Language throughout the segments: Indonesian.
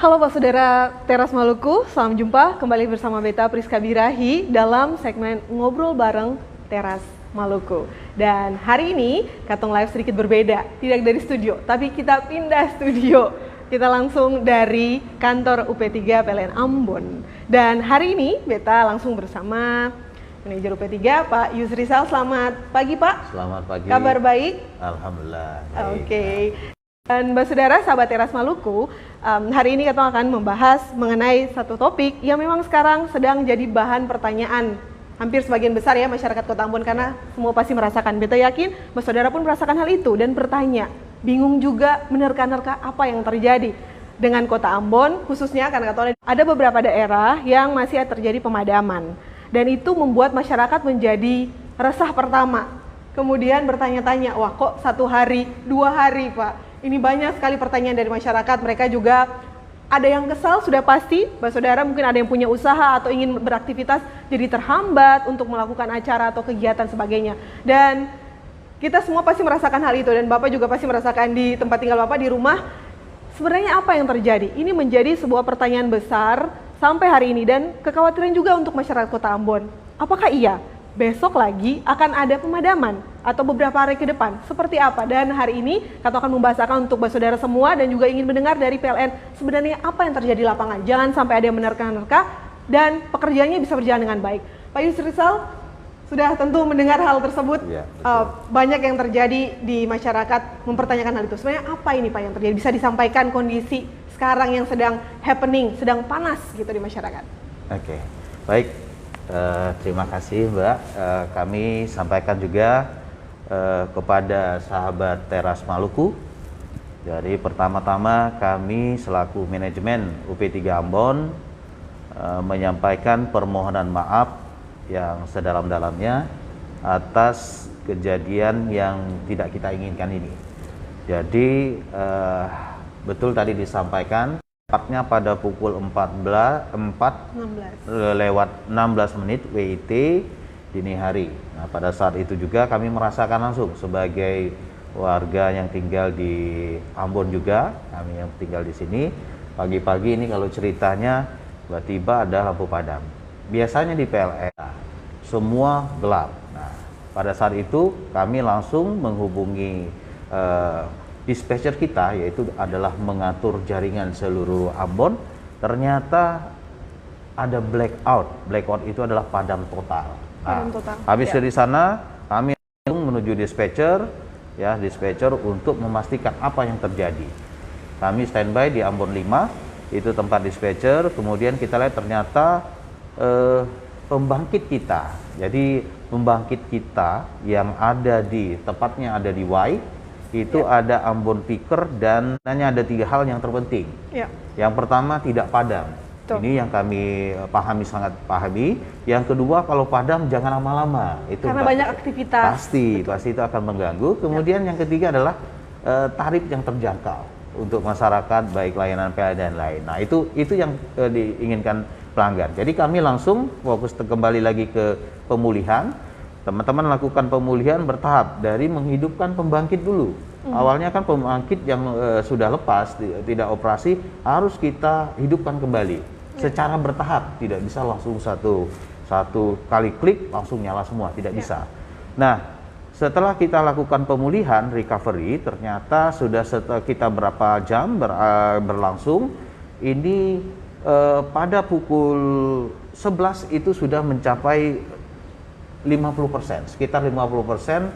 Halo Pak Saudara Teras Maluku, salam jumpa kembali bersama Beta Priska Birahi dalam segmen Ngobrol Bareng Teras Maluku. Dan hari ini Katong Live sedikit berbeda, tidak dari studio, tapi kita pindah studio. Kita langsung dari kantor UP3 PLN Ambon. Dan hari ini Beta langsung bersama manajer UP3 Pak Yusrizal. Selamat pagi Pak. Selamat pagi. Kabar baik? Alhamdulillah. Oke. Dan Mbak Saudara, sahabat Teras Maluku, hari ini kita akan membahas mengenai satu topik yang memang sekarang sedang jadi bahan pertanyaan hampir sebagian besar ya masyarakat Kota Ambon, karena semua pasti merasakan. Beta yakin Mbak Saudara pun merasakan hal itu dan bertanya, bingung juga menerka-nerka apa yang terjadi dengan Kota Ambon, khususnya karena ada beberapa daerah yang masih terjadi pemadaman. Dan itu membuat masyarakat menjadi resah pertama. Kemudian bertanya-tanya, wah kok 1 hari, 2 hari Pak? Ini banyak sekali pertanyaan dari masyarakat. Mereka juga ada yang kesal sudah pasti, Mbak Saudara, mungkin ada yang punya usaha atau ingin beraktivitas jadi terhambat untuk melakukan acara atau kegiatan sebagainya. Dan kita semua pasti merasakan hal itu, dan Bapak juga pasti merasakan di tempat tinggal Bapak di rumah. Sebenarnya apa yang terjadi? Ini menjadi sebuah pertanyaan besar sampai hari ini, dan kekhawatiran juga untuk masyarakat Kota Ambon. Apakah iya besok lagi akan ada pemadaman atau beberapa hari ke depan? Seperti apa? Dan hari ini kita akan membahasakan untuk Mbak Saudara semua dan juga ingin mendengar dari PLN sebenarnya apa yang terjadi di lapangan. Jangan sampai ada yang menerka-nerka dan pekerjaannya bisa berjalan dengan baik. Pak Yusrizal sudah tentu mendengar hal tersebut. Ya, banyak yang terjadi di masyarakat mempertanyakan hal itu. Sebenarnya apa ini Pak yang terjadi? Bisa disampaikan kondisi sekarang yang sedang happening, sedang panas gitu di masyarakat. Oke, baik. Terima kasih Mbak. Kami sampaikan juga kepada sahabat Teras Maluku. Jadi pertama-tama kami selaku manajemen UP3 Ambon menyampaikan permohonan maaf yang sedalam-dalamnya atas kejadian yang tidak kita inginkan ini. Jadi betul tadi disampaikan, tepatnya pada pukul 4:16 WIT dini hari. Nah, pada saat itu juga kami merasakan langsung sebagai warga yang tinggal di Ambon juga, kami yang tinggal di sini, pagi-pagi ini kalau ceritanya tiba-tiba ada lampu padam. Biasanya di PLN semua gelap. Nah, pada saat itu kami langsung menghubungi dispatcher kita, yaitu adalah mengatur jaringan seluruh Ambon. Ternyata ada blackout. Blackout itu adalah padam total. Nah, habis dari sana kami menuju dispatcher, ya dispatcher untuk memastikan apa yang terjadi. Kami standby di Ambon 5, itu tempat dispatcher. Kemudian kita lihat ternyata pembangkit kita. Jadi pembangkit kita yang ada di tepatnya ada di Y, itu ada Ambon Piker, dan hanya ada 3 hal yang terpenting. Yang pertama, tidak padam. Ini yang kami sangat pahami. Yang kedua, kalau padam jangan lama-lama. Itu karena banyak aktivitas. Pasti itu akan mengganggu. Kemudian yang ketiga adalah tarif yang terjangkau untuk masyarakat, baik layanan PLN dan lain. Nah, itu yang diinginkan pelanggan. Jadi kami langsung fokus kembali lagi ke pemulihan. Teman-teman lakukan pemulihan bertahap dari menghidupkan pembangkit dulu. Awalnya kan pembangkit yang sudah lepas, tidak operasi, harus kita hidupkan kembali secara bertahap. Tidak bisa langsung satu kali klik langsung nyala semua, tidak bisa. Nah, setelah kita lakukan pemulihan, recovery, ternyata sudah setelah kita berapa jam berlangsung, ini pada pukul 11 itu sudah mencapai 50%, sekitar 50%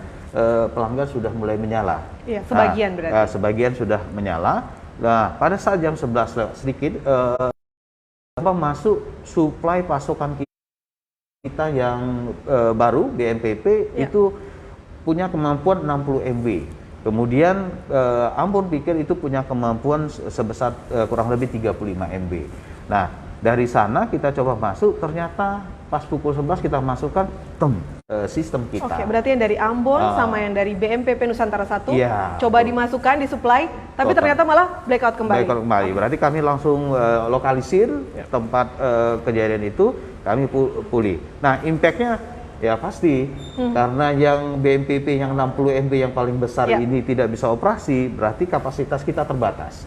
pelanggan sudah mulai menyala. Iya, sebagian berarti. Sebagian sudah menyala. Nah, pada saat jam 11 lewat sedikit, masuk suplai pasokan kita yang baru, BMPP, itu punya kemampuan 60 MW. Kemudian Ambon Piker itu punya kemampuan sebesar kurang lebih 35 MW. Nah, dari sana kita coba masuk, ternyata pas pukul 11 kita masukkan sistem kita. Oke, berarti yang dari Ambon sama yang dari BMPP Nusantara 1 coba dimasukkan, disuplai, tapi ternyata malah blackout kembali. Berarti kami langsung lokalisir tempat kejadian itu, kami pulih. Nah, impact-nya ya pasti, karena yang BMPP yang 60 MW yang paling besar ini tidak bisa operasi, berarti kapasitas kita terbatas.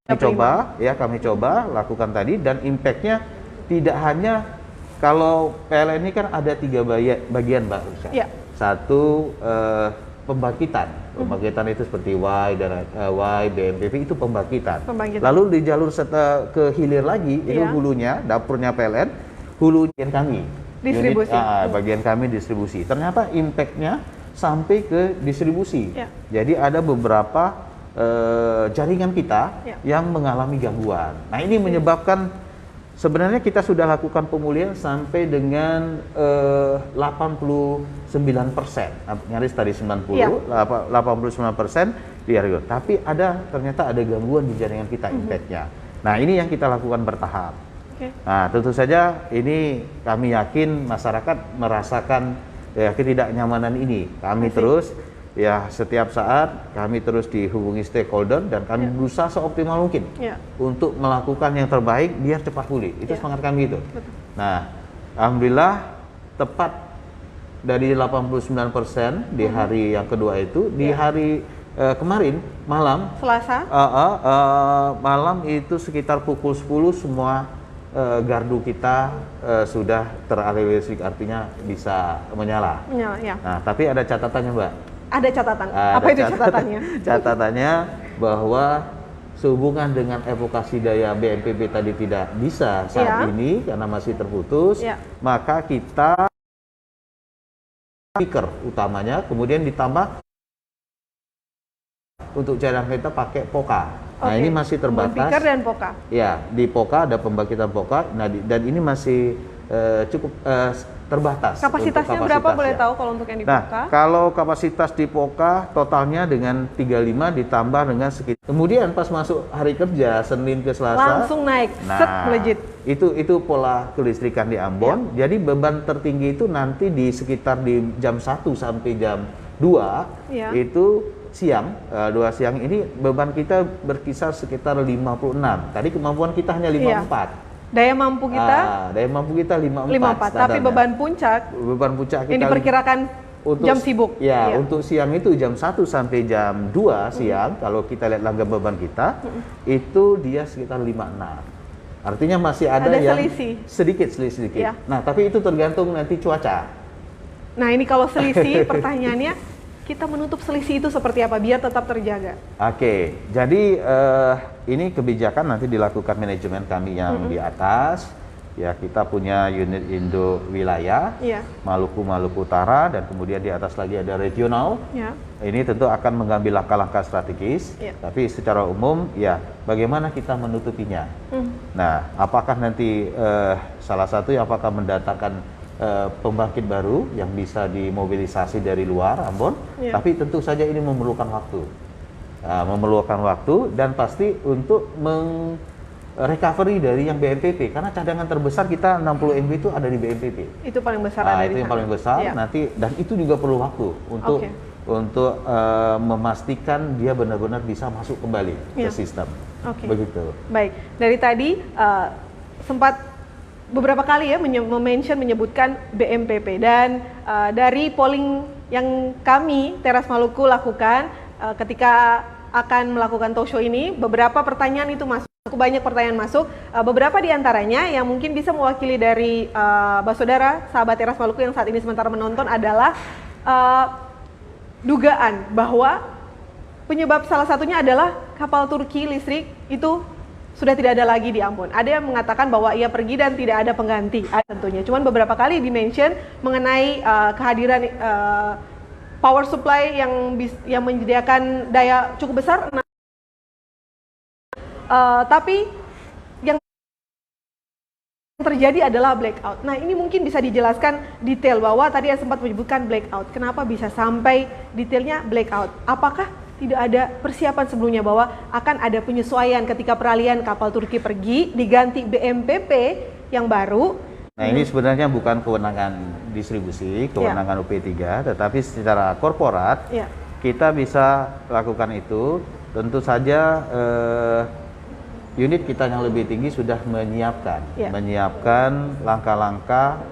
Kami coba lakukan tadi, dan impact-nya tidak hanya kalau PLN ini kan ada 3 bagian, Mbak Rusya. Ya. Satu, pembangkitan. Pembangkitan itu seperti Y, BMPP itu pembangkitan. Lalu di jalur ke hilir lagi, itu hulunya, dapurnya PLN, hulunya kami. Distribusi. Bagian kami distribusi. Ternyata impact-nya sampai ke distribusi. Ya. Jadi ada beberapa jaringan kita yang mengalami gangguan. Nah, ini menyebabkan sebenarnya kita sudah lakukan pemulihan sampai dengan 89%, nyaris tadi 89% di harga. Tapi ternyata ada gangguan di jaringan kita impact-nya. Nah, ini yang kita lakukan bertahap. Nah, tentu saja ini kami yakin masyarakat merasakan ketidaknyamanan ini. Kami terus setiap saat kami terus dihubungi stakeholder, dan kami berusaha seoptimal mungkin untuk melakukan yang terbaik biar cepat pulih. Itu semangat kami itu. Nah, alhamdulillah tepat dari 89% di hari yang kedua itu, di hari kemarin malam Selasa malam itu sekitar pukul 10 semua gardu kita sudah teraliri listrik, artinya bisa menyala. Nah, tapi ada catatannya, Mbak. Ada catatan. Apa itu catatannya? Catatannya bahwa sehubungan dengan evokasi daya BMPP tadi tidak bisa saat ini karena masih terputus, maka kita speaker utamanya, kemudian ditambah untuk cadangan kita pakai POKA. Nah, ini masih terbatas. Speaker dan POKA. Ya, di POKA ada pembangkitan POKA. Nah, dan ini masih cukup terbatas. Kapasitasnya berapa boleh tahu kalau untuk yang di POKA? Nah, kalau kapasitas di POKA totalnya dengan 35 ditambah dengan sekitar. Kemudian pas masuk hari kerja Senin ke Selasa langsung naik, melejit. Itu pola kelistrikan di Ambon. Jadi beban tertinggi itu nanti di sekitar di jam 1 sampai jam 2 itu siang, 2 siang ini beban kita berkisar sekitar 56. Tadi kemampuan kita hanya 54. Daya mampu kita 54. Tapi beban puncak kita yang diperkirakan untuk jam sibuk. Untuk siang itu jam 1 sampai jam 2 siang, kalau kita lihat langgam beban kita, itu dia sekitar 56. Artinya masih ada yang sedikit. Nah, tapi itu tergantung nanti cuaca. Nah, ini kalau selisih, pertanyaannya, kita menutup selisih itu seperti apa biar tetap terjaga? Oke, jadi ini kebijakan nanti dilakukan manajemen kami yang di atas. Ya, kita punya unit Indo wilayah, Maluku Utara, dan kemudian di atas lagi ada regional. Ini tentu akan mengambil langkah-langkah strategis, tapi secara umum bagaimana kita menutupinya. Nah, apakah nanti salah satu apakah mendatangkan pembangkit baru yang bisa dimobilisasi dari luar Ambon, tapi tentu saja ini memerlukan waktu, dan pasti untuk recovery dari yang BMPP, karena cadangan terbesar kita 60 MW itu ada di BMPP. Itu paling besar itu yang paling besar nanti, dan itu juga perlu waktu untuk memastikan dia benar-benar bisa masuk kembali ke sistem. Begitu. Baik, dari tadi sempat beberapa kali menyebutkan BMPP, dan dari polling yang kami Teras Maluku lakukan ketika akan melakukan talk show ini, beberapa pertanyaan itu masuk, banyak pertanyaan masuk. Beberapa di antaranya yang mungkin bisa mewakili dari saudara sahabat Teras Maluku yang saat ini sementara menonton adalah dugaan bahwa penyebab salah satunya adalah kapal Turki listrik itu sudah tidak ada lagi di Ambon. Ada yang mengatakan bahwa ia pergi dan tidak ada pengganti, tentunya. Cuman beberapa kali di-mention mengenai kehadiran power supply yang menyediakan daya cukup besar. Tapi yang terjadi adalah blackout. Nah, ini mungkin bisa dijelaskan detail bahwa tadi yang sempat menyebutkan blackout. Kenapa bisa sampai detailnya blackout? Apakah tidak ada persiapan sebelumnya bahwa akan ada penyesuaian ketika peralihan kapal Turki pergi diganti BMPP yang baru? Nah, ini sebenarnya bukan kewenangan distribusi, kewenangan UP3, tetapi secara korporat kita bisa lakukan itu. Tentu saja unit kita yang lebih tinggi sudah menyiapkan langkah-langkah,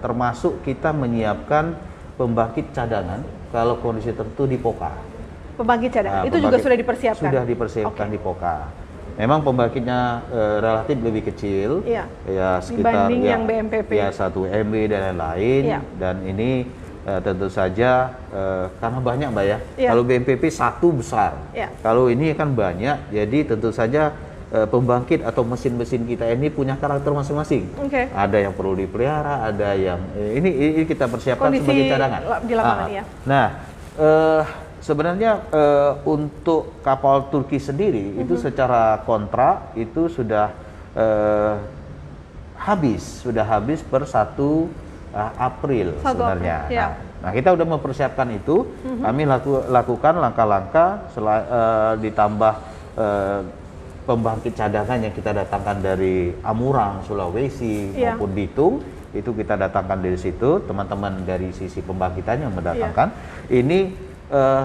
termasuk kita menyiapkan pembangkit cadangan kalau kondisi tertentu di POKA. Pembangkit cadangan itu juga sudah dipersiapkan? Sudah dipersiapkan di POKA. memang pembangkitnya relatif lebih kecil, Iya. ya sekitar Dibanding ya, yang BMPP. ya 1 MW dan lain-lain. Iya. Dan ini tentu saja karena banyak Mbak ya. Iya. Kalau BMPP satu besar, Iya. kalau ini kan banyak, jadi tentu saja pembangkit atau mesin-mesin kita ini punya karakter masing-masing. Oke. Ada yang perlu dipelihara, ada yang ini kita persiapkan Kondisi sebagai cadangan. di lapangan, ya. Nah, sebenarnya untuk kapal Turki sendiri itu secara kontrak itu sudah habis per 1 April 1 sebenarnya. April, ya. Nah, kita udah mempersiapkan itu. Kami lakukan langkah-langkah ditambah pembangkit cadangan yang kita datangkan dari Amurang, Sulawesi Iya. maupun Bitung. Itu kita datangkan dari situ, teman-teman dari sisi pembangkitan yang mendatangkan. Ini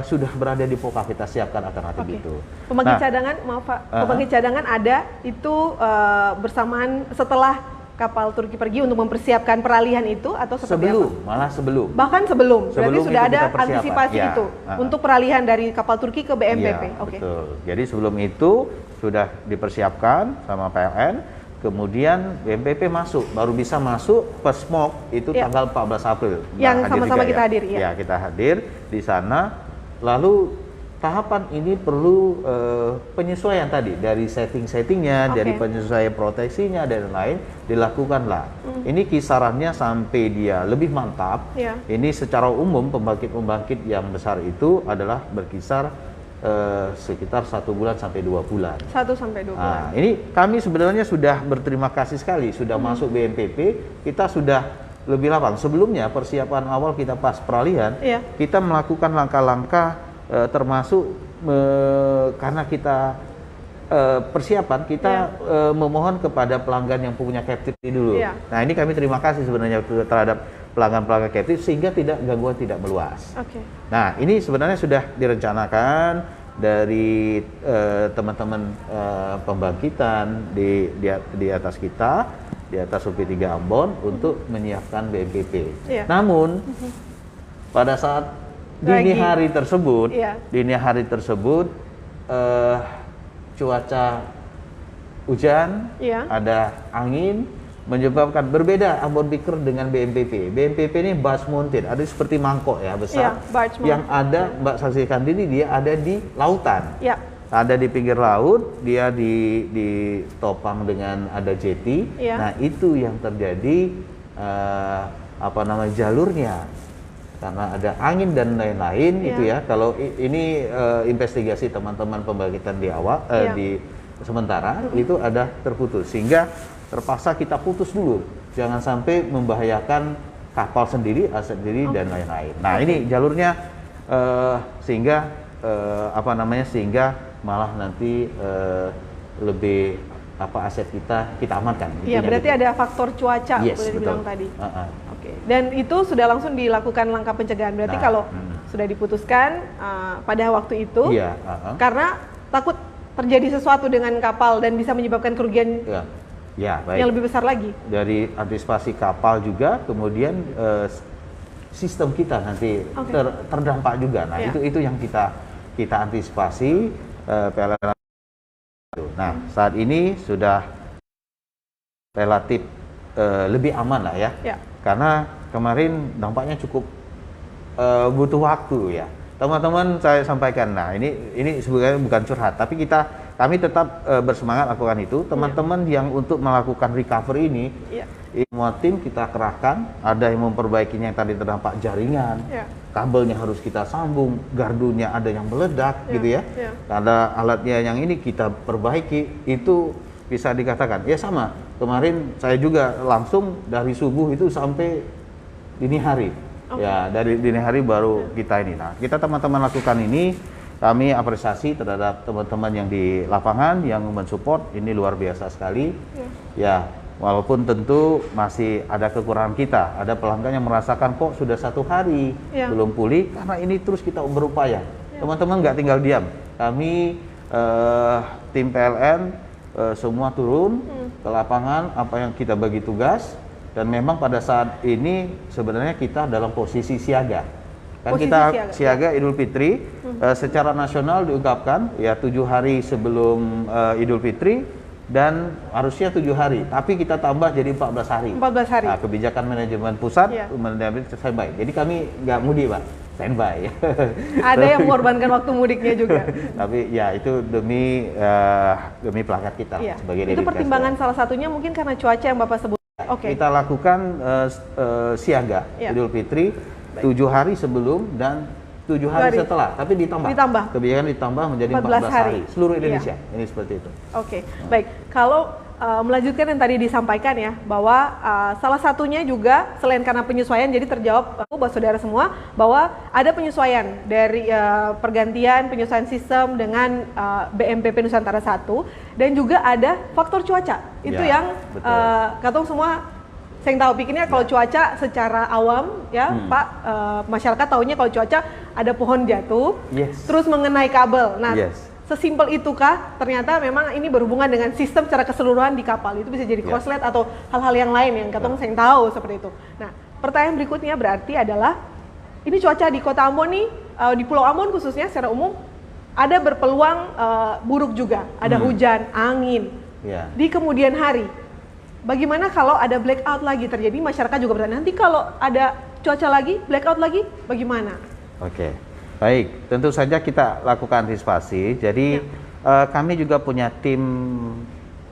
sudah berada di POKA, kita siapkan alternatif Oke. itu. Pembangkit Nah, cadangan, maaf Pak, pembangkit cadangan ada itu bersamaan setelah kapal Turki pergi untuk mempersiapkan peralihan itu atau seperti malah sebelum. Bahkan sebelum, berarti Sebelum sudah itu ada kita persiapan. antisipasi Ya, itu untuk peralihan dari kapal Turki ke BMPP. Iya, Oke. betul. Jadi sebelum itu sudah dipersiapkan sama PLN, kemudian BMPP masuk, baru bisa masuk Pesmok itu Iya. tanggal 14 April. Yang Mbak sama-sama juga kita ya. hadir, ya. Ya, kita hadir di sana. Lalu tahapan ini perlu penyesuaian tadi dari setting-settingnya, Oke. dari penyesuaian proteksinya dan lain dilakukanlah. Ini kisarannya sampai dia lebih mantap. Iya. Ini secara umum pembangkit-pembangkit yang besar itu adalah berkisar sekitar 1 bulan sampai 2 bulan. 1 sampai 2 bulan. Nah, ini kami sebenarnya sudah berterima kasih sekali sudah masuk BMPP, kita sudah lebih lapang. Sebelumnya persiapan awal kita pas peralihan, Iya. kita melakukan langkah-langkah termasuk karena kita persiapan kita memohon kepada pelanggan yang punya captive dulu. Iya. Nah, ini kami terima kasih sebenarnya terhadap pelanggan-pelanggan captive sehingga gangguan tidak meluas. Oke. Nah, ini sebenarnya sudah direncanakan dari teman-teman pembangkitan di atas kita, di atas UP3 Ambon untuk menyiapkan BMPP. Iya. Namun pada saat dini hari tersebut, Iya. cuaca hujan, Iya. ada angin, menyebabkan berbeda Ambon Beaker dengan BMPP. BMPP ini barge mounted, ada seperti mangkok ya besar. Iya, barge mounted. Yang ada Mbak saksikan ini dia ada di lautan. Ya. Ada di pinggir laut, dia ditopang dengan ada jeti. Iya. Nah, itu yang terjadi jalurnya. Karena ada angin dan lain-lain Iya. itu ya. Kalau ini investigasi teman-teman pembangkitan di awal Iya. di sementara itu ada terputus sehingga terpaksa kita putus dulu. Jangan sampai membahayakan kapal sendiri, aset sendiri dan lain-lain. Nah, ini jalurnya sehingga sehingga malah nanti lebih aset kita amankan. Iya, Intinya berarti gitu. ada faktor cuaca Yes, boleh dibilang betul. tadi. Uh-uh. Oke. Dan itu sudah langsung dilakukan langkah pencegahan. Berarti Nah, kalau sudah diputuskan pada waktu itu, Iya, karena takut terjadi sesuatu dengan kapal dan bisa menyebabkan kerugian ya, baik. yang lebih besar lagi. Dari antisipasi kapal juga, kemudian sistem kita nanti Oke. terdampak juga. Nah, Ya. itu yang kita antisipasi PLN. Nah, saat ini sudah relatif lebih aman lah ya. Ya. Karena kemarin dampaknya cukup butuh waktu ya. Teman-teman saya sampaikan, nah ini sebenarnya bukan curhat, tapi kami tetap bersemangat lakukan itu. Teman-teman yang untuk melakukan recovery ini, Iya. semua tim kita kerahkan, ada yang memperbaikinya yang tadi terdampak jaringan, Ya. kabelnya harus kita sambung, gardunya ada yang meledak Ya, gitu ya. ya. Ada alatnya yang ini kita perbaiki, itu bisa dikatakan ya sama. Kemarin saya juga langsung dari subuh itu sampai dini hari. Ya, dari dini hari baru kita ini. Nah, kita teman-teman lakukan ini, kami apresiasi terhadap teman-teman yang di lapangan yang mensupport, ini luar biasa sekali. Ya, walaupun tentu masih ada kekurangan kita, ada pelanggan yang merasakan kok sudah 1 hari belum pulih, karena ini terus kita berupaya. Teman-teman nggak tinggal diam. Kami tim PLN semua turun ke lapangan, apa yang kita bagi tugas. Dan memang pada saat ini sebenarnya kita dalam posisi siaga. Kan Posisi kita siaga. siaga Idul Fitri secara nasional diungkapkan ya 7 hari sebelum Idul Fitri dan harusnya 7 hari, tapi kita tambah jadi 14 hari. 14 hari. Nah, kebijakan manajemen pusat Iya. manajemen standby. Jadi kami nggak mudik, Pak, standby. Ada yang mengorbankan waktu mudiknya juga. Tapi ya itu demi pelanggan kita Iya. sebagai Itu dedicated pertimbangan customer. salah satunya mungkin karena cuaca yang Bapak sebut. Oke. Kita lakukan siaga Iya. Idul Fitri 7 hari sebelum dan 7 hari setelah, tapi ditambah. Kebijakan ditambah menjadi 14 hari. Seluruh Indonesia. Ini seperti itu. Oke, baik. Kalau melanjutkan yang tadi disampaikan ya, bahwa salah satunya juga selain karena penyesuaian, jadi terjawab buat saudara semua bahwa ada penyesuaian dari pergantian penyesuaian sistem dengan BMPP Nusantara 1 dan juga ada faktor cuaca. Itu Ya, yang betul. katong semua saya tahu pikirnya kalau cuaca secara awam ya Pak, masyarakat tahunya kalau cuaca ada pohon jatuh, Yes. terus mengenai kabel. Nah, Yes. sesimpel itukah? Ternyata memang ini berhubungan dengan sistem secara keseluruhan di kapal. Itu bisa jadi Ya. korslet atau hal-hal yang lain yang katong saya tahu seperti itu. Nah, pertanyaan berikutnya berarti adalah ini cuaca di Kota Ambon nih, di Pulau Ambon khususnya secara umum ada berpeluang buruk juga, ada hujan, angin. Ya. Di kemudian hari, bagaimana kalau ada blackout lagi terjadi? Masyarakat juga bertanya, nanti kalau ada cuaca lagi, blackout lagi, bagaimana? Oke, baik. Tentu saja kita lakukan antisipasi. Jadi kami juga punya tim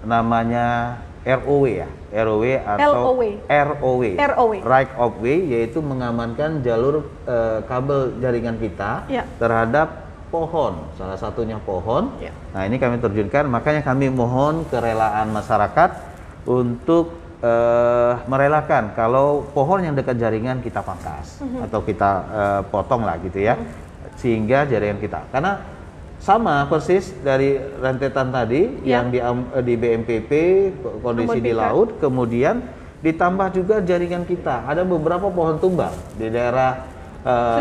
namanya ROW ya, ROW atau ROW, Right of Way, yaitu mengamankan jalur kabel jaringan kita terhadap pohon, salah satunya pohon. Nah, ini kami terjunkan, makanya kami mohon kerelaan masyarakat untuk merelakan kalau pohon yang dekat jaringan kita pangkas atau kita potong lah gitu ya, sehingga jaringan kita, karena sama persis dari rentetan tadi yang di BMPP kondisi di laut, kemudian ditambah juga jaringan kita ada beberapa pohon tumbang di daerah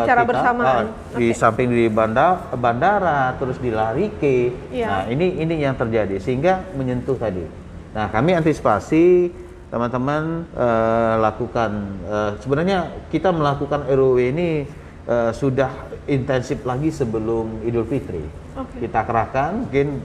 secara kita, bersamaan di samping di bandara, terus di Larike. Nah, ini yang terjadi sehingga menyentuh tadi. Nah, kami antisipasi teman-teman lakukan sebenarnya kita melakukan ROW ini sudah intensif lagi sebelum Idul Fitri. Kita kerahkan, mungkin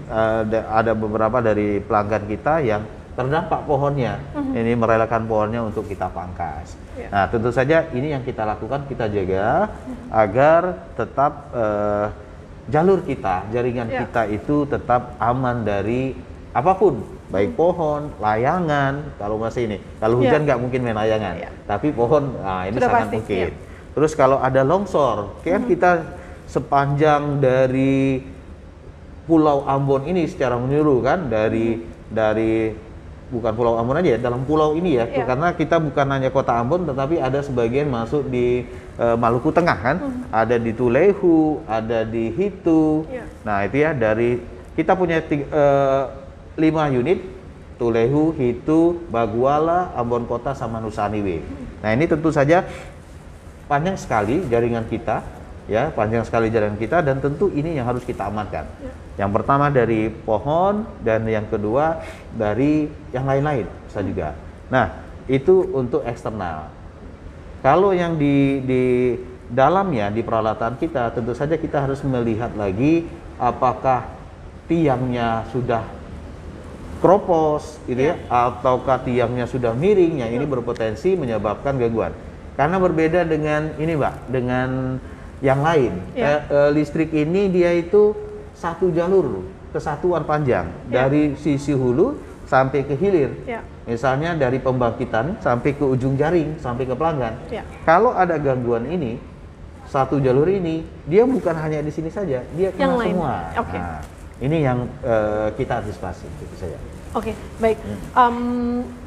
ada beberapa dari pelanggan kita yang terdampak pohonnya, ini merelakan pohonnya untuk kita pangkas. Nah, tentu saja ini yang kita lakukan, kita jaga agar tetap jalur kita, jaringan kita itu tetap aman dari apapun, baik pohon, layangan, kalau masih ini, kalau hujan nggak mungkin main layangan, tapi pohon, nah ini sudah sangat pasti, mungkin. Terus kalau ada longsor, kan kita sepanjang dari Pulau Ambon ini secara menyeluruh kan, dari bukan Pulau Ambon aja ya, dalam pulau ini ya, karena kita bukan hanya Kota Ambon, tetapi ada sebagian masuk di Maluku Tengah kan, ada di Tulehu, ada di Hitu. Nah, itu ya, dari kita punya 5 unit, Tulehu, Hitu, Baguala, Ambon Kota, sama Nusa Niwe. Nah, ini tentu saja panjang sekali jaringan kita, ya, panjang sekali jaringan kita, dan tentu ini yang harus kita amankan. Yang pertama dari pohon, dan yang kedua dari yang lain-lain bisa juga. Nah, itu untuk eksternal. Kalau yang di dalamnya, di peralatan kita, tentu saja kita harus melihat lagi apakah tiangnya sudah kropos gitu ya, ataukah tiangnya sudah miring, yang ini berpotensi menyebabkan gangguan. Karena berbeda dengan ini, Mbak, dengan yang lain. Listrik ini dia itu satu jalur, kesatuan panjang dari sisi hulu sampai ke hilir. Misalnya dari pembangkitan sampai ke ujung jaring, sampai ke pelanggan. Kalau ada gangguan ini, satu jalur ini, dia bukan hanya di sini saja, dia kena semua. Nah, ini yang kita antisipasi, gitu saja. Oke, baik.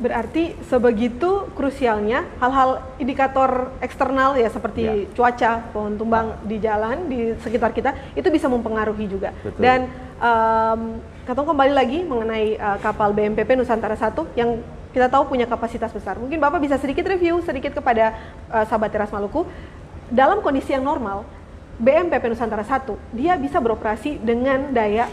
Berarti sebegitu krusialnya hal-hal indikator eksternal ya, seperti cuaca, pohon tumbang di jalan, di sekitar kita, itu bisa mempengaruhi juga. Betul. Dan katong kembali lagi mengenai kapal BMPP Nusantara 1 yang kita tahu punya kapasitas besar. Mungkin Bapak bisa sedikit review sedikit kepada sahabat Teras Maluku. Dalam kondisi yang normal, BMPP Nusantara 1 dia bisa beroperasi dengan daya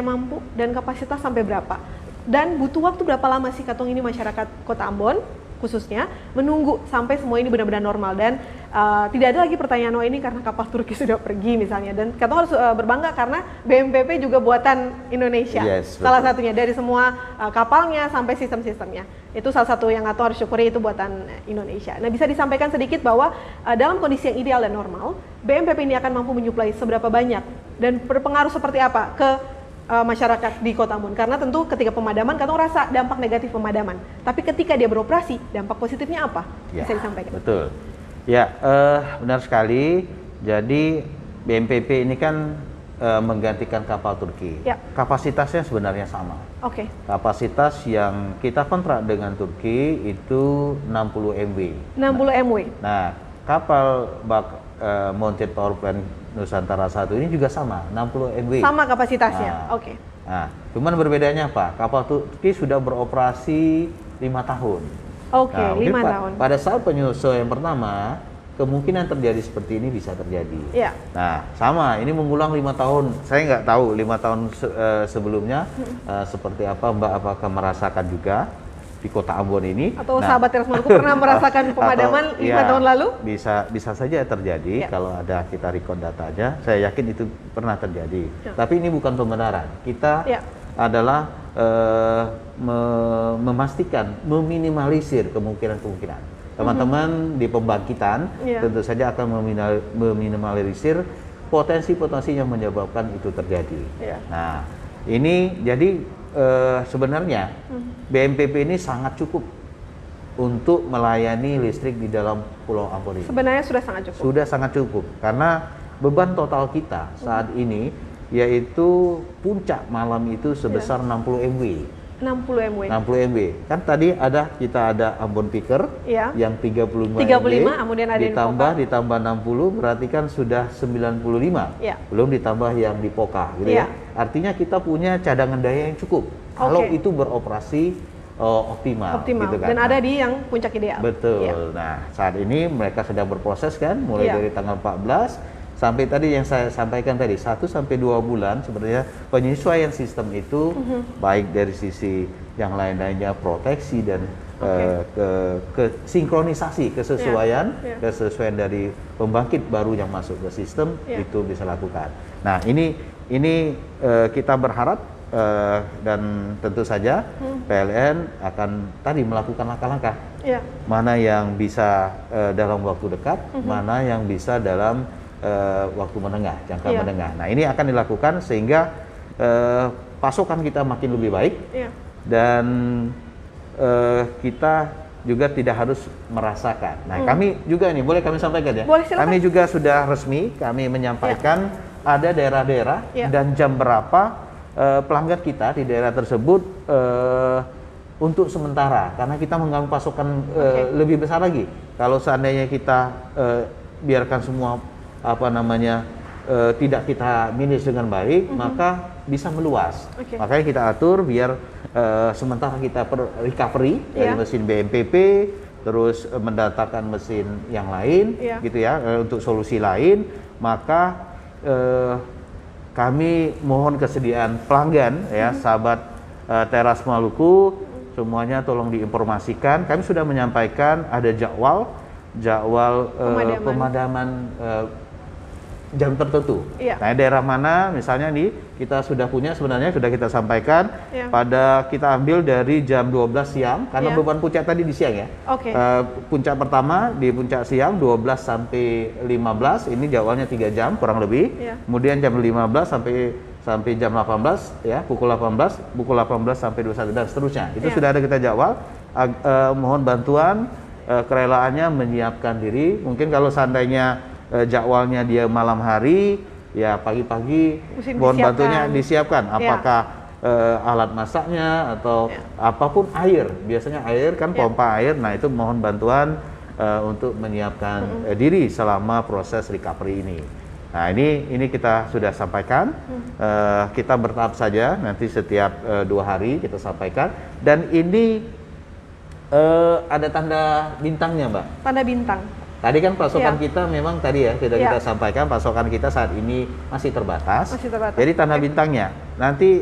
mampu dan kapasitas sampai berapa? Dan butuh waktu berapa lama sih katong ini masyarakat Kota Ambon khususnya menunggu sampai semua ini benar-benar normal? Dan tidak ada lagi pertanyaan, oh ini karena kapal Turki sudah pergi misalnya, dan Katong harus berbangga karena BMPP juga buatan Indonesia. Yes, salah betul. satunya dari semua kapalnya sampai sistem-sistemnya. Itu salah satu yang Katong harus syukuri, itu buatan Indonesia. Nah, bisa disampaikan sedikit bahwa dalam kondisi yang ideal dan normal, BMPP ini akan mampu menyuplai seberapa banyak dan berpengaruh seperti apa ke masyarakat di Kota Ambon, karena tentu ketika pemadaman Katong rasa dampak negatif pemadaman, tapi ketika dia beroperasi dampak positifnya apa? Bisa disampaikan. Betul. Ya, benar sekali. Jadi BMPP ini kan menggantikan kapal Turki. Ya. Kapasitasnya sebenarnya sama. Oke. Kapasitas yang kita kontrak dengan Turki itu 60 MW. 60 MW. Nah, kapal mounted power plant Nusantara 1 ini juga sama, 60 MW. Sama kapasitasnya. Nah, Oke. Nah, cuman berbedanya apa? Kapal Turki sudah beroperasi 5 tahun. Oke, Nah, 5 mungkin tahun. pada saat penyesuaian pertama, kemungkinan terjadi seperti ini bisa terjadi. Iya. Nah, sama, ini mengulang 5 tahun. Saya nggak tahu 5 tahun sebelumnya seperti apa, Mbak, apakah merasakan juga di Kota Ambon ini? Atau sahabat Teras Maluku pernah merasakan pemadaman 5 tahun lalu? Bisa saja terjadi kalau ada kita record datanya. Saya yakin itu pernah terjadi. Tapi ini bukan pembenaran. Kita adalah memastikan, meminimalisir kemungkinan-kemungkinan. Teman-teman di pembangkitan tentu saja akan meminimalisir potensi-potensi yang menyebabkan itu terjadi. Nah, ini jadi sebenarnya BMPP ini sangat cukup untuk melayani listrik di dalam Pulau Ambon ini. Sebenarnya sudah sangat cukup. Sudah sangat cukup karena beban total kita saat ini yaitu puncak malam itu sebesar 60 MW. 60 MW. 60 MW. Kan tadi kita ada Ambon Picker yang 35 MW. Kemudian ada ditambah 60 berarti kan sudah 95. Belum ditambah yang di Poka gitu ya. Artinya kita punya cadangan daya yang cukup kalau itu beroperasi optimal gitu kan. Dan ada di yang puncak ideal. Betul. Nah, saat ini mereka sedang berproses kan mulai dari tanggal 14 sampai tadi yang saya sampaikan tadi 1 sampai 2 bulan sebenarnya penyesuaian sistem itu baik dari sisi yang lain-lainnya proteksi dan sinkronisasi kesesuaian dari pembangkit baru yang masuk ke sistem itu bisa lakukan. Nah, ini kita berharap dan tentu saja PLN akan tadi melakukan langkah-langkah mana yang bisa dalam waktu dekat, mana yang bisa dalam waktu menengah, jangka menengah. Nah, ini akan dilakukan sehingga pasokan kita makin lebih baik dan kita juga tidak harus merasakan. Nah, kami juga ini boleh kami sampaikan ya. Boleh, silakan. Kami juga sudah resmi kami menyampaikan ada daerah-daerah dan jam berapa pelanggan kita di daerah tersebut untuk sementara karena kita mengalami pasokan lebih besar lagi. Kalau seandainya kita biarkan semua tidak kita manage dengan baik, maka bisa meluas. Makanya kita atur biar sementara kita recovery dari mesin BMPP, terus mendatangkan mesin yang lain, gitu ya, untuk solusi lain, maka kami mohon kesediaan pelanggan ya, sahabat Teras Maluku, semuanya tolong diinformasikan. Kami sudah menyampaikan ada jadwal pemadaman jam tertentu. Nah, daerah mana misalnya nih kita sudah punya sebenarnya sudah kita sampaikan pada kita ambil dari jam 12 siang karena beban puncak tadi di siang ya. Puncak pertama di puncak siang 12 sampai 15 ini jadwalnya 3 jam kurang lebih. Kemudian jam 15 sampai jam 18 ya, pukul 18 sampai 21 dan seterusnya. Itu sudah ada kita jadwal. Mohon bantuan kerelaannya menyiapkan diri. Mungkin kalau seandainya jadwalnya dia malam hari, ya pagi-pagi mohon bantunya disiapkan. Apakah alat masaknya atau apapun air, biasanya air kan pompa air. Nah, itu mohon bantuan untuk menyiapkan diri selama proses recovery ini. Nah, ini kita sudah sampaikan. Kita bertahap saja. Nanti setiap 2 hari kita sampaikan. Dan ini ada tanda bintangnya, Mbak. Tanda bintang. Tadi kan pasokan kita memang tadi ya sudah kita sampaikan pasokan kita saat ini masih terbatas. Jadi tanda bintangnya nanti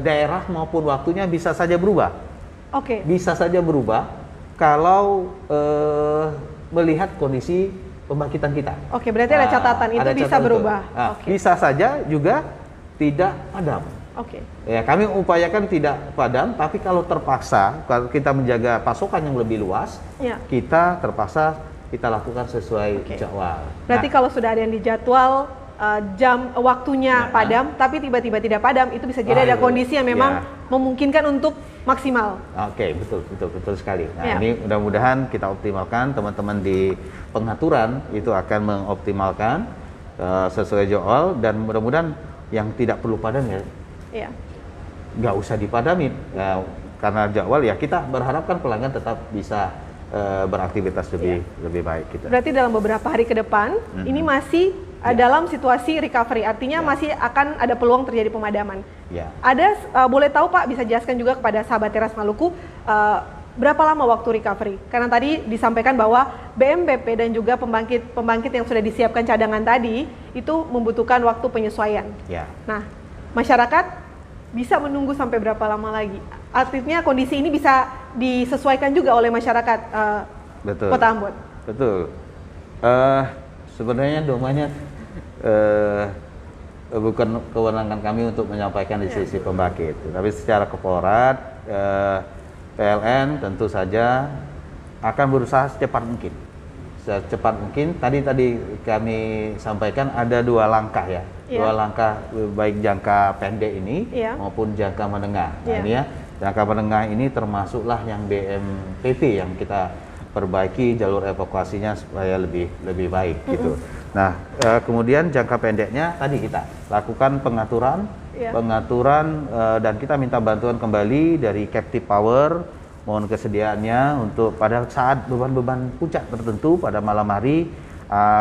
daerah maupun waktunya bisa saja berubah. Bisa saja berubah kalau melihat kondisi pembangkitan kita. Oke, berarti ada catatan itu ada bisa catatan berubah. Nah, Oke. bisa saja juga tidak padam. Oke. Ya, kami upayakan tidak padam, tapi kalau terpaksa, kalau kita menjaga pasokan yang lebih luas, Ya. kita terpaksa kita lakukan sesuai Oke. jadwal. Berarti Nah, kalau sudah ada yang dijadwal waktunya Ya. padam, tapi tiba-tiba tidak padam, itu bisa jadi ada itu. kondisi yang memang Ya. memungkinkan untuk maksimal. Oke, betul sekali. Nah, Ya. ini mudah-mudahan kita optimalkan, teman-teman di pengaturan itu akan mengoptimalkan sesuai jadwal, dan mudah-mudahan yang tidak perlu padam ya Iya. nggak usah dipadamin. Ya, karena jadwal ya kita berharapkan pelanggan tetap bisa beraktivitas lebih baik gitu. Berarti dalam beberapa hari ke depan, ini masih dalam situasi recovery, artinya masih akan ada peluang terjadi pemadaman. Ya. Ada, boleh tahu Pak, bisa jelaskan juga kepada sahabat Teras Maluku, berapa lama waktu recovery? Karena tadi disampaikan bahwa BMPP dan juga pembangkit yang sudah disiapkan cadangan tadi, itu membutuhkan waktu penyesuaian. Ya. Nah, masyarakat bisa menunggu sampai berapa lama lagi? Artinya kondisi ini bisa disesuaikan juga oleh masyarakat Betul. Kota Ambon. Betul. Sebenarnya domainnya bukan kewenangan kami untuk menyampaikan di sisi pembangkit, tapi secara korporat PLN tentu saja akan berusaha secepat mungkin. Secepat mungkin. Tadi kami sampaikan ada 2 langkah ya. Iya. 2 langkah, baik jangka pendek ini Iya. maupun jangka menengah. Nah, Iya. ini ya, jangka menengah ini termasuklah yang BMPP yang kita perbaiki jalur evakuasinya supaya lebih baik gitu. Nah, kemudian jangka pendeknya tadi kita lakukan pengaturan, Iya. dan kita minta bantuan kembali dari Captive Power, mohon kesediaannya untuk pada saat beban-beban puncak tertentu pada malam hari,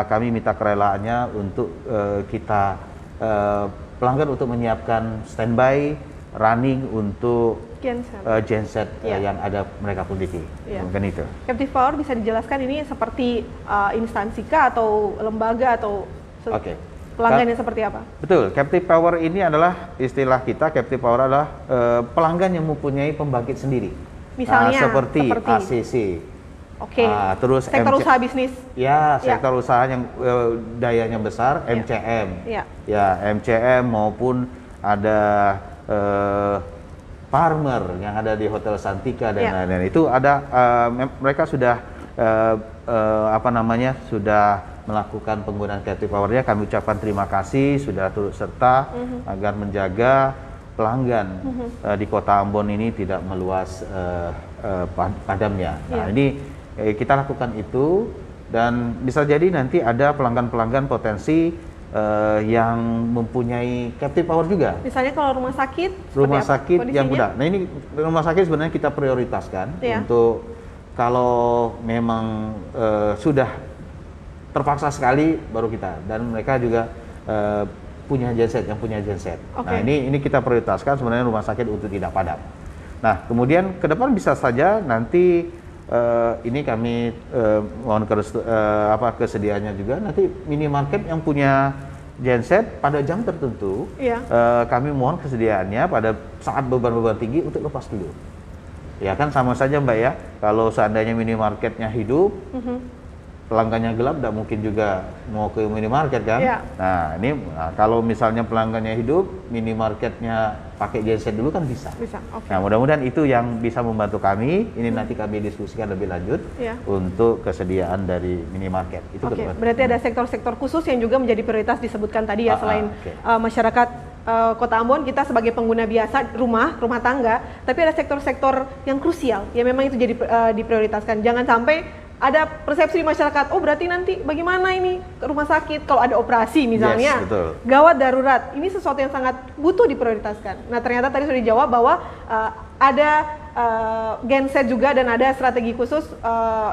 kami minta kerelaannya untuk kita pelanggan untuk menyiapkan standby running untuk genset Iya. yang ada mereka miliki. Iya. Mungkin itu. Captive Power bisa dijelaskan ini seperti instansi kah atau lembaga atau Oke. pelanggannya seperti apa? Betul, Captive Power ini adalah istilah kita. Captive Power adalah pelanggan yang mempunyai pembangkit sendiri. Misalnya seperti ACC. Oke. Terus Sektor usaha bisnis. Ya, sektor usaha yang dayanya besar, Ya. MCM. Ya. Ya, MCM maupun ada Farmer yang ada di Hotel Santika dan Ya. lain-lain. Itu ada mereka sudah sudah melakukan penggunaan Captive Power-nya. Kami ucapkan terima kasih sudah turut serta agar menjaga pelanggan di Kota Ambon ini tidak meluas padamnya. Nah, Ya. ini kita lakukan itu, dan bisa jadi nanti ada pelanggan-pelanggan potensi yang mempunyai Captive Power juga. Misalnya kalau rumah sakit, Rumah seperti apa sakit yang kondisinya? mudah. Nah, ini rumah sakit sebenarnya kita prioritaskan Iya. untuk kalau memang sudah terpaksa sekali baru kita, dan mereka juga punya genset. Oke. Nah, ini kita prioritaskan sebenarnya rumah sakit untuk tidak padam. Nah, kemudian ke depan bisa saja nanti ini kami mohon kesediaannya juga nanti minimarket yang punya genset pada jam tertentu, Iya. kami mohon kesediaannya pada saat beban-beban tinggi untuk lepas dulu. Ya kan, sama saja Mbak ya, kalau seandainya minimarketnya hidup, pelanggannya gelap, tidak mungkin juga mau ke minimarket kan. Iya. Nah, ini kalau misalnya pelanggannya hidup, minimarketnya pakai genset dulu kan bisa. Bisa. Oke. Nah, mudah-mudahan itu yang bisa membantu kami. Ini nanti kami diskusikan lebih lanjut Iya. untuk kesediaan dari minimarket. Itu Oke, kedua. berarti ada sektor-sektor khusus yang juga menjadi prioritas disebutkan tadi ya, selain oke. masyarakat Kota Ambon, kita sebagai pengguna biasa rumah tangga, tapi ada sektor-sektor yang krusial yang memang itu jadi diprioritaskan. Jangan sampai ada persepsi di masyarakat, oh berarti nanti bagaimana ini ke rumah sakit kalau ada operasi misalnya, Yes, betul. gawat darurat, ini sesuatu yang sangat butuh diprioritaskan. Nah ternyata tadi sudah dijawab bahwa ada genset juga dan ada strategi khusus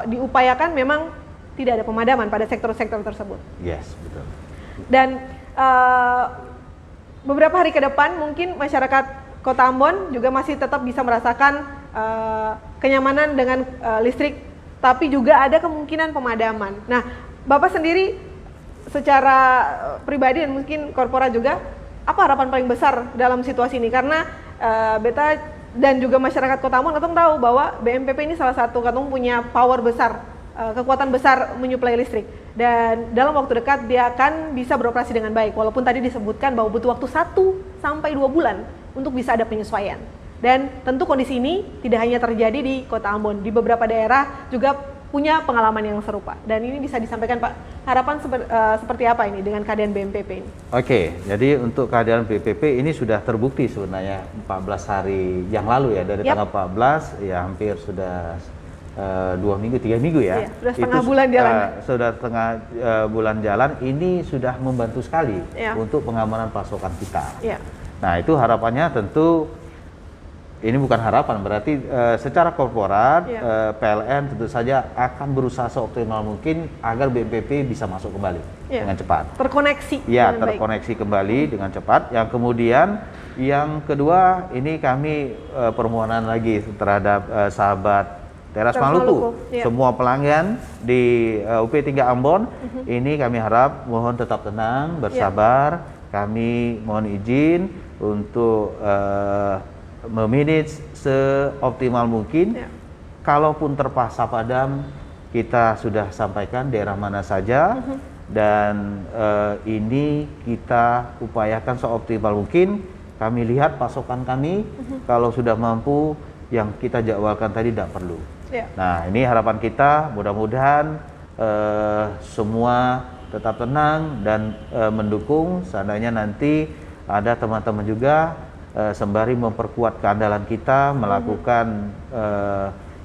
diupayakan memang tidak ada pemadaman pada sektor-sektor tersebut. Yes, betul. Dan beberapa hari ke depan mungkin masyarakat Kota Ambon juga masih tetap bisa merasakan kenyamanan dengan listrik, tapi juga ada kemungkinan pemadaman. Nah, Bapak sendiri secara pribadi dan mungkin korporat juga, apa harapan paling besar dalam situasi ini? Karena Beta dan juga masyarakat Kota Ambon katong tahu bahwa BMPP ini salah satu katong punya power besar kekuatan besar menyuplai listrik, dan dalam waktu dekat dia akan bisa beroperasi dengan baik, walaupun tadi disebutkan bahwa butuh waktu 1 sampai 2 bulan untuk bisa ada penyesuaian. Dan tentu kondisi ini tidak hanya terjadi di Kota Ambon, di beberapa daerah juga punya pengalaman yang serupa. Dan ini bisa disampaikan Pak, harapan seperti apa ini dengan keadaan BMPP ini? Oke, jadi untuk keadaan BMPP ini sudah terbukti sebenarnya 14 hari yang lalu ya, dari tanggal 14 ya hampir sudah 2 minggu, 3 minggu ya. Iya, sudah setengah bulan jalan. Sudah setengah bulan jalan, ini sudah membantu sekali untuk pengamanan pasokan kita. Iya. Nah itu harapannya tentu, ini bukan harapan, berarti secara korporat PLN tentu saja akan berusaha seoptimal mungkin agar BMPP bisa masuk kembali dengan cepat. Terkoneksi. Ya, terkoneksi kembali dengan cepat. Yang kemudian, yang kedua, ini kami permohonan lagi terhadap sahabat Teras Maluku. Semua pelanggan di UP3 Ambon, ini kami harap mohon tetap tenang, bersabar. Kami mohon izin untuk memanage seoptimal mungkin. Kalaupun terpaksa padam, kita sudah sampaikan daerah mana saja, dan ini kita upayakan seoptimal mungkin. Kami lihat pasokan kami, kalau sudah mampu, yang kita jadwalkan tadi tidak perlu. Nah ini harapan kita, mudah-mudahan semua tetap tenang dan mendukung. Seandainya nanti ada teman-teman juga sembari memperkuat keandalan kita melakukan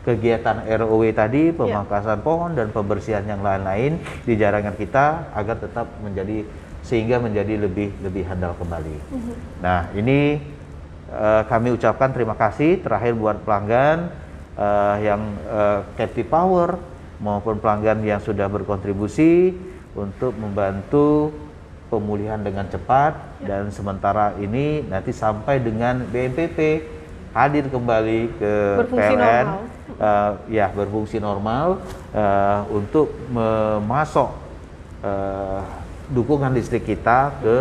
kegiatan ROW tadi, pemangkasan pohon dan pembersihan yang lain-lain di jaringan kita agar tetap menjadi, sehingga menjadi lebih handal kembali. Nah ini kami ucapkan terima kasih terakhir buat pelanggan yang captive power maupun pelanggan yang sudah berkontribusi untuk membantu pemulihan dengan cepat, dan sementara ini nanti sampai dengan BMPP hadir kembali ke PLN berfungsi normal untuk memasok dukungan listrik kita ke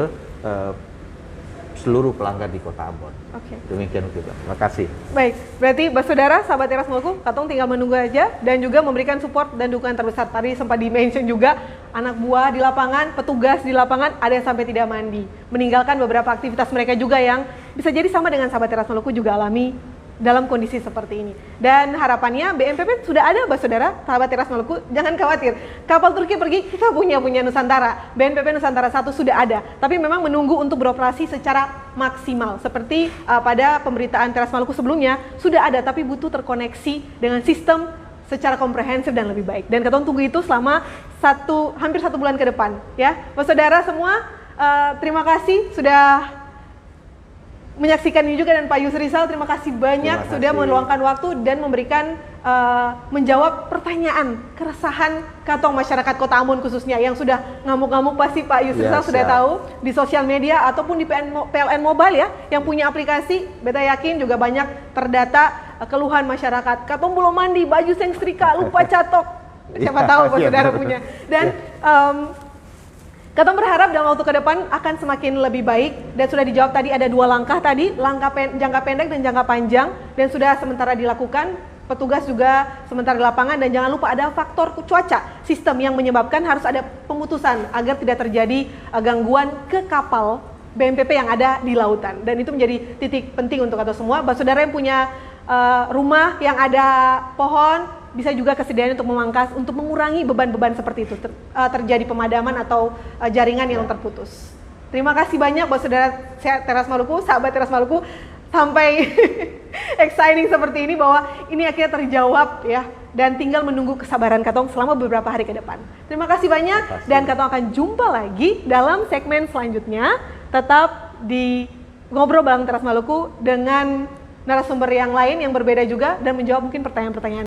seluruh pelanggan di Kota Ambon. Demikian juga. Terima kasih. Baik, berarti saudara sahabat Teras Maluku, Katong tinggal menunggu aja dan juga memberikan support dan dukungan terbesar. Tadi sempat di-mention juga, anak buah di lapangan, petugas di lapangan, ada yang sampai tidak mandi, meninggalkan beberapa aktivitas mereka juga yang bisa jadi sama dengan sahabat Teras Maluku juga alami dalam kondisi seperti ini. Dan harapannya BMPP sudah ada, saudara, sahabat Teras Maluku, jangan khawatir. Kapal Turki pergi, kita punya Nusantara. BMPP Nusantara 1 sudah ada, tapi memang menunggu untuk beroperasi secara maksimal. Seperti pada pemberitaan Teras Maluku sebelumnya, sudah ada, tapi butuh terkoneksi dengan sistem secara komprehensif dan lebih baik. Dan kita tunggu itu selama hampir 1 bulan ke depan. Ya, saudara semua, terima kasih sudah menyaksikan ini juga, dan Pak Yusrizal terima kasih banyak sudah meluangkan waktu dan memberikan menjawab pertanyaan keresahan kantong masyarakat Kota Ambon khususnya yang sudah ngamuk-ngamuk. Pasti Pak Yusrizal sudah tahu di sosial media ataupun di PLN Mobile ya yang punya aplikasi. Beta yakin juga banyak terdata keluhan masyarakat. Katong belum mandi, baju seng setrika, lupa catok. Siapa tahu Pak saudara punya. Dan Katong berharap dalam waktu ke depan akan semakin lebih baik, dan sudah dijawab tadi ada 2 langkah tadi, langkah jangka pendek dan jangka panjang, dan sudah sementara dilakukan. Petugas juga sementara di lapangan, dan jangan lupa ada faktor cuaca sistem yang menyebabkan harus ada pemutusan agar tidak terjadi gangguan ke kapal BMPP yang ada di lautan, dan itu menjadi titik penting untuk kita semua. Saudara yang punya rumah yang ada pohon, bisa juga kesediaan untuk memangkas, untuk mengurangi beban-beban seperti itu, terjadi pemadaman atau jaringan yang terputus. Terima kasih banyak buat saudara Teras Maluku, sahabat Teras Maluku, sampai exciting seperti ini bahwa ini akhirnya terjawab ya, dan tinggal menunggu kesabaran Katong selama beberapa hari ke depan. Terima kasih banyak, dan Katong akan jumpa lagi dalam segmen selanjutnya. Tetap di Ngobrol bareng Teras Maluku dengan narasumber yang lain yang berbeda juga, dan menjawab mungkin pertanyaan-pertanyaan